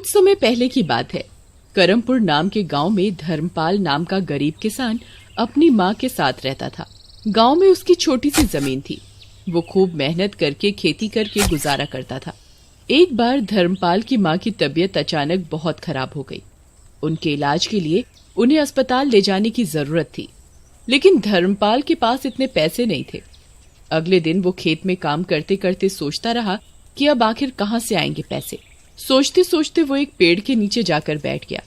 कुछ समय पहले की बात है। करमपुर नाम के गांव में धर्मपाल नाम का गरीब किसान अपनी माँ के साथ रहता था। गांव में उसकी छोटी सी जमीन थी। वो खूब मेहनत करके खेती करके गुजारा करता था। एक बार धर्मपाल की माँ की तबीयत अचानक बहुत खराब हो गई। उनके इलाज के लिए उन्हें अस्पताल ले जाने की जरूरत थी, लेकिन धर्मपाल के पास इतने पैसे नहीं थे। अगले दिन वो खेत में काम करते करते सोचता रहा कि अब आखिर कहाँ से आएंगे पैसे। सोचते सोचते वो एक पेड़ के नीचे जाकर बैठ गया।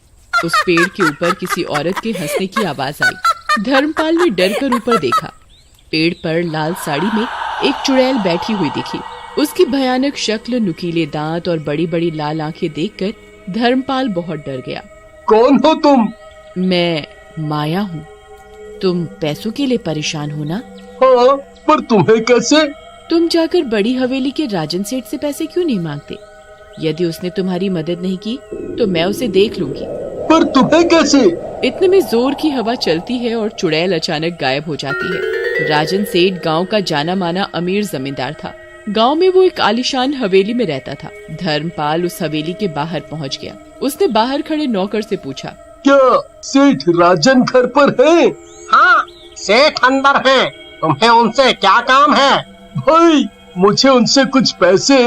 उस पेड़ के ऊपर किसी औरत के हंसने की आवाज आई। धर्मपाल ने डर कर ऊपर देखा। पेड़ पर लाल साड़ी में एक चुड़ैल बैठी हुई दिखी। उसकी भयानक शक्ल, नुकीले दांत और बड़ी बड़ी लाल आंखें देखकर धर्मपाल बहुत डर गया। कौन हो तुम? मैं माया हूँ। तुम पैसों के लिए परेशान हो ना? हाँ, पर तुम्हें कैसे? तुम जाकर बड़ी हवेली के राजन सेठ से पैसे क्यों नहीं मांगते? यदि उसने तुम्हारी मदद नहीं की तो मैं उसे देख लूंगी। पर तुम्हें कैसे? इतने में जोर की हवा चलती है और चुड़ैल अचानक गायब हो जाती है। राजन सेठ गांव का जाना माना अमीर जमींदार था। गांव में वो एक आलीशान हवेली में रहता था। धर्मपाल उस हवेली के बाहर पहुंच गया। उसने बाहर खड़े नौकर से पूछा, क्या सेठ राजन घर पर है? हाँ, सेठ अंदर हैं। तुम्हें उनसे क्या काम है? भाई, मुझे उनसे कुछ पैसे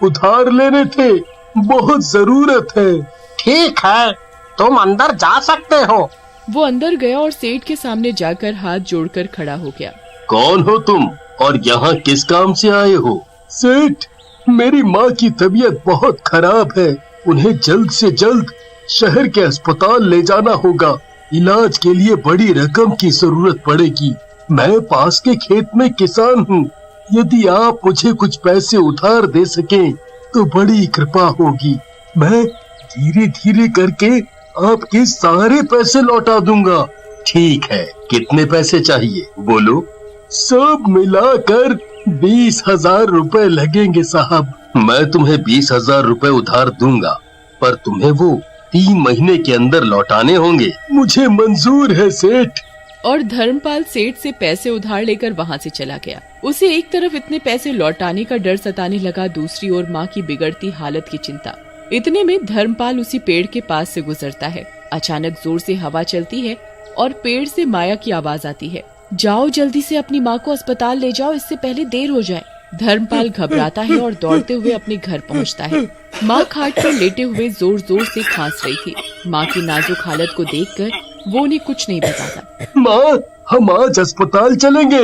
उधार लेने थे, बहुत जरूरत है। ठीक है, तुम अंदर जा सकते हो। वो अंदर गया और सेठ के सामने जाकर हाथ जोड़कर खड़ा हो गया। कौन हो तुम और यहाँ किस काम से आए हो? सेठ, मेरी माँ की तबीयत बहुत खराब है। उन्हें जल्द से जल्द शहर के अस्पताल ले जाना होगा। इलाज के लिए बड़ी रकम की जरूरत पड़ेगी। मैं पास के खेत में किसान हूँ। यदि आप मुझे कुछ पैसे उधार दे सकें तो बड़ी कृपा होगी। मैं धीरे धीरे करके आपके सारे पैसे लौटा दूंगा। ठीक है, कितने पैसे चाहिए बोलो? सब मिलाकर 20,000 रुपए लगेंगे साहब। मैं तुम्हें 20,000 रुपए उधार दूंगा, पर तुम्हें वो 3 महीने के अंदर लौटाने होंगे। मुझे मंजूर है सेठ। और धर्मपाल सेठ से पैसे उधार लेकर वहाँ से चला गया। उसे एक तरफ इतने पैसे लौटाने का डर सताने लगा, दूसरी ओर माँ की बिगड़ती हालत की चिंता। इतने में धर्मपाल उसी पेड़ के पास से गुजरता है। अचानक जोर से हवा चलती है और पेड़ से माया की आवाज आती है, जाओ जल्दी से अपनी माँ को अस्पताल ले जाओ, इससे पहले देर हो जाए। धर्मपाल घबराता है और दौड़ते हुए अपने घर पहुँचता है। माँ खाट पर लेटे हुए जोर जोर से खांस रही थी। माँ की नाजुक हालत को देखकर वो उन्हें कुछ नहीं बताता। माँ, हम आज अस्पताल चलेंगे।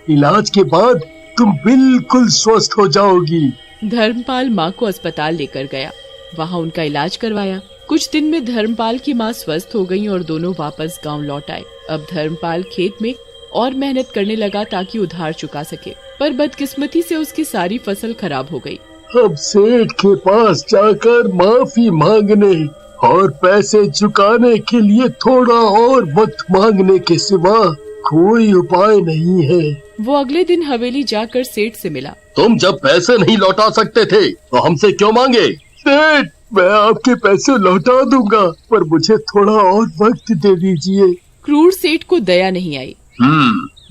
इलाज के बाद तुम बिल्कुल स्वस्थ हो जाओगी। धर्मपाल माँ को अस्पताल लेकर गया। वहाँ उनका इलाज करवाया। कुछ दिन में धर्मपाल की माँ स्वस्थ हो गई और दोनों वापस गांव लौट आए। अब धर्मपाल खेत में और मेहनत करने लगा ताकि उधार चुका सके, पर बदकिस्मती से उसकी सारी फसल खराब हो गई। अब सेठ के पास जाकर माफी मांगने और पैसे चुकाने के लिए थोड़ा और वक्त मांगने के सिवा कोई उपाय नहीं है। वो अगले दिन हवेली जाकर सेठ से मिला। तुम जब पैसे नहीं लौटा सकते थे तो हमसे क्यों मांगे? सेठ, मैं आपके पैसे लौटा दूंगा, पर मुझे थोड़ा और वक्त दे दीजिए। क्रूर सेठ को दया नहीं आई।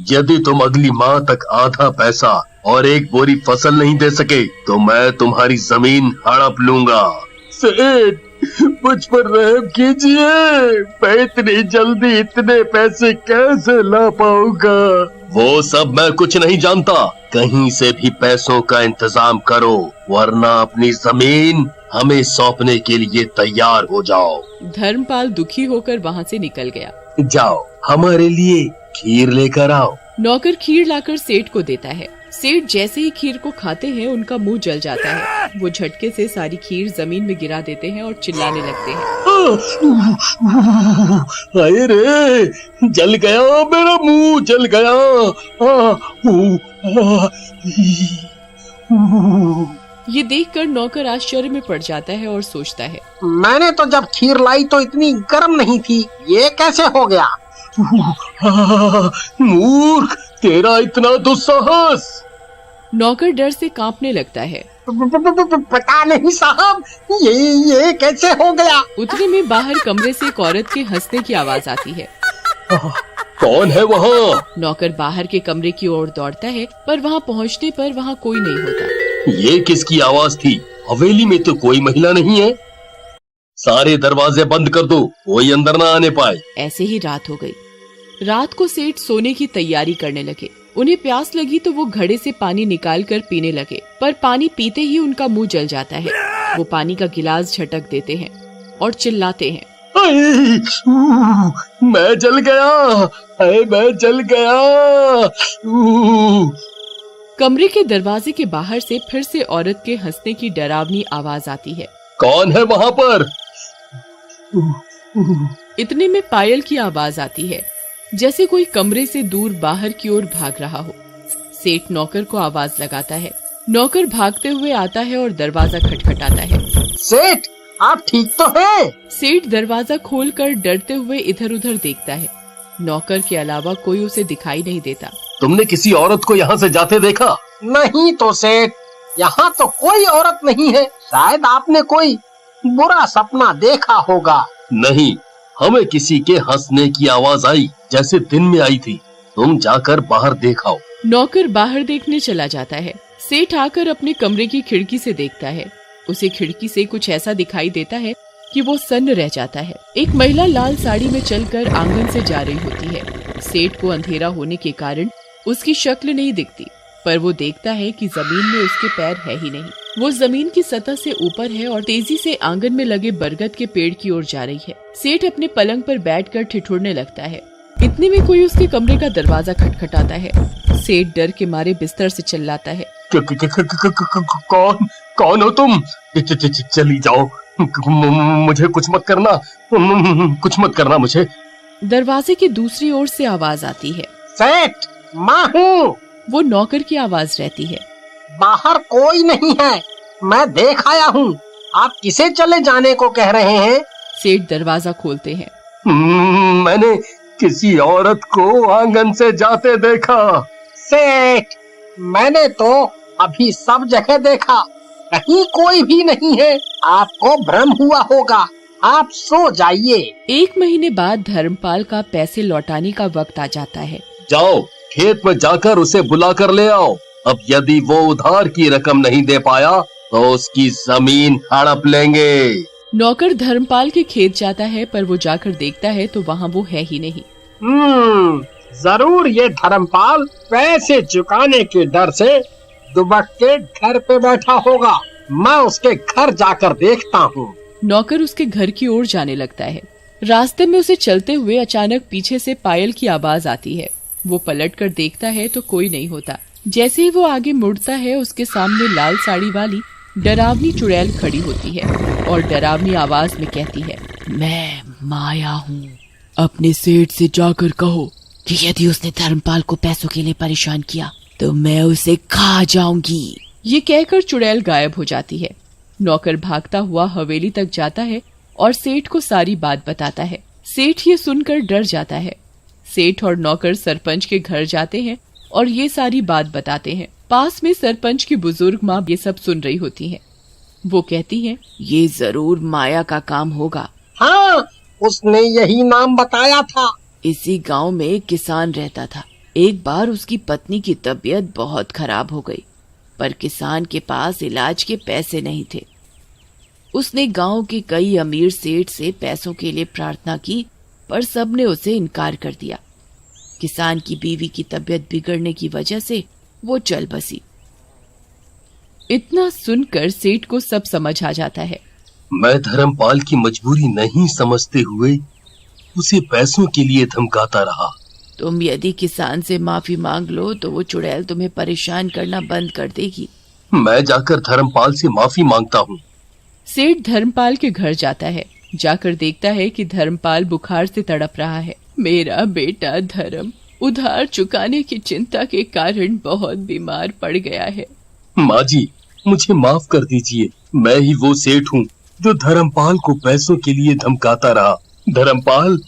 यदि तुम अगली माह तक आधा पैसा और एक बोरी फसल नहीं दे सके तो मैं तुम्हारी जमीन हड़प लूंगा। सेठ, मुझ पर रहम कीजिए। मैं इतनी जल्दी इतने पैसे कैसे ला पाऊंगा? वो सब मैं कुछ नहीं जानता। कहीं से भी पैसों का इंतजाम करो, वरना अपनी जमीन हमें सौंपने के लिए तैयार हो जाओ। धर्मपाल दुखी होकर वहाँ से निकल गया। जाओ, हमारे लिए खीर लेकर आओ। नौकर खीर लाकर सेठ को देता है। सेठ जैसे ही खीर को खाते हैं उनका मुंह जल जाता है। वो झटके से सारी खीर जमीन में गिरा देते हैं और चिल्लाने लगते हैं। हाय रे, जल गया, मेरा मुंह जल गया। ये देखकर नौकर आश्चर्य में पड़ जाता है और सोचता है, मैंने तो जब खीर लाई तो इतनी गर्म नहीं थी, ये कैसे हो गया? मूर्ख, तेरा इतना दुस्साहस। नौकर डर से कांपने लगता है। पता नहीं साहब, ये कैसे हो गया? उतने में बाहर कमरे से एक औरत के हंसने की आवाज आती है। कौन है वहाँ? नौकर बाहर के कमरे की ओर दौड़ता है, पर वहाँ पहुँचने पर वहाँ कोई नहीं होता। ये किसकी आवाज थी? हवेली में तो कोई महिला नहीं है। सारे दरवाजे बंद कर दो, कोई अंदर ना आने पाए। ऐसे ही रात हो गई। रात को सेठ सोने की तैयारी करने लगे। उन्हें प्यास लगी तो वो घड़े से पानी निकाल कर पीने लगे, पर पानी पीते ही उनका मुंह जल जाता है। वो पानी का गिलास झटक देते हैं और चिल्लाते हैं, मैं जल गया, मैं जल गया। कमरे के दरवाजे के बाहर से फिर से औरत के हंसने की डरावनी आवाज आती है। कौन है वहाँ पर? इतने में पायल की आवाज आती है, जैसे कोई कमरे से दूर बाहर की ओर भाग रहा हो। सेठ नौकर को आवाज लगाता है। नौकर भागते हुए आता है और दरवाजा खटखटाता है। सेठ, आप ठीक तो हैं? सेठ दरवाजा खोलकर डरते हुए इधर उधर देखता है। नौकर के अलावा कोई उसे दिखाई नहीं देता। तुमने किसी औरत को यहाँ से जाते देखा? नहीं तो सेठ, यहाँ तो कोई औरत नहीं है। शायद आपने कोई बुरा सपना देखा होगा। नहीं, हमें किसी के हंसने की आवाज आई, जैसे दिन में आई थी। तुम जाकर बाहर देखाओ। नौकर बाहर देखने चला जाता है। सेठ आकर अपने कमरे की खिड़की से देखता है। उसे खिड़की से कुछ ऐसा दिखाई देता है कि वो सन्न रह जाता है। एक महिला लाल साड़ी में चलकर आंगन से जा रही होती है। सेठ को अंधेरा होने के कारण उसकी शक्ल नहीं दिखती, पर वो देखता है कि जमीन में उसके पैर है ही नहीं। वो जमीन की सतह से ऊपर है और तेजी से आंगन में लगे बरगद के पेड़ की ओर जा रही है। सेठ अपने पलंग पर बैठकर ठिठुरने लगता है। इतने में कोई उसके कमरे का दरवाजा खटखटाता है। सेठ डर के मारे बिस्तर से चिल्लाता है, कौन हो तुम? चली जाओ, मुझे कुछ मत करना, कुछ मत करना मुझे। दरवाजे की दूसरी ओर से आवाज आती है, सेठ, मैं हूँ। वो नौकर की आवाज रहती है। बाहर कोई नहीं है, मैं देख आया हूँ। आप किसे चले जाने को कह रहे हैं? सेठ दरवाजा खोलते हैं। मैंने किसी औरत को आंगन से जाते देखा। सेठ, मैंने तो अभी सब जगह देखा, कहीं कोई भी नहीं है। आपको भ्रम हुआ होगा, आप सो जाइए। 1 महीने बाद धर्मपाल का पैसे लौटाने का वक्त आ जाता है। जाओ, खेत में जाकर उसे बुला कर ले आओ। अब यदि वो उधार की रकम नहीं दे पाया तो उसकी जमीन हड़प लेंगे। नौकर धर्मपाल के खेत जाता है, पर वो जाकर देखता है तो वहाँ वो है ही नहीं। जरूर ये धर्मपाल पैसे चुकाने के डर से दुबक के घर पे बैठा होगा। मैं उसके घर जाकर देखता हूँ। नौकर उसके घर की ओर जाने लगता है। रास्ते में उसे चलते हुए अचानक पीछे से पायल की आवाज आती है। वो पलटकर देखता है तो कोई नहीं होता। जैसे ही वो आगे मुड़ता है, उसके सामने लाल साड़ी वाली डरावनी चुड़ैल खड़ी होती है और डरावनी आवाज में कहती है, मैं माया हूँ। अपने सेठ से जाकर कहो कि यदि उसने धर्मपाल को पैसों के लिए परेशान किया तो मैं उसे खा जाऊंगी। ये कहकर चुड़ैल गायब हो जाती है। नौकर भागता हुआ हवेली तक जाता है और सेठ को सारी बात बताता है। सेठ ये सुनकर डर जाता है। सेठ और नौकर सरपंच के घर जाते हैं और ये सारी बात बताते हैं। पास में सरपंच की बुजुर्ग माँ ये सब सुन रही होती हैं। वो कहती हैं, ये जरूर माया का काम होगा। हाँ, उसने यही नाम बताया था। इसी गांव में एक किसान रहता था। एक बार उसकी पत्नी की तबीयत बहुत खराब हो गई, पर किसान के पास इलाज के पैसे नहीं थे। उसने गांव के कई अमीर सेठ से पैसों के लिए प्रार्थना की, पर सबने उसे इनकार कर दिया। किसान की बीवी की तबीयत बिगड़ने की वजह से वो चल बसी। इतना सुनकर सेठ को सब समझ आ जाता है। मैं धर्मपाल की मजबूरी नहीं समझते हुए उसे पैसों के लिए धमकाता रहा। तुम यदि किसान से माफी मांग लो तो वो चुड़ैल तुम्हें परेशान करना बंद कर देगी। मैं जाकर धर्मपाल से माफी मांगता हूँ। सेठ धर्मपाल के घर जाता है। जाकर देखता है कि धर्मपाल बुखार से तड़प रहा है। मेरा बेटा धर्म उधार चुकाने की चिंता के कारण बहुत बीमार पड़ गया है। माँ जी, मुझे माफ कर दीजिए। मैं ही वो सेठ हूँ जो धर्मपाल को पैसों के लिए धमकाता रहा। धर्मपाल,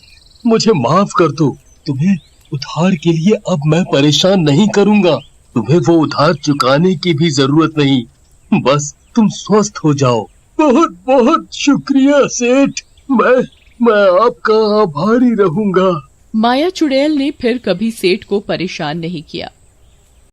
मुझे माफ कर दो। तुम्हें उधार के लिए अब मैं परेशान नहीं करूँगा। तुम्हें वो उधार चुकाने की भी जरूरत नहीं, बस तुम स्वस्थ हो जाओ। बहुत बहुत शुक्रिया सेठ, मैं आपका आभारी रहूंगा। माया चुड़ैल ने फिर कभी सेठ को परेशान नहीं किया।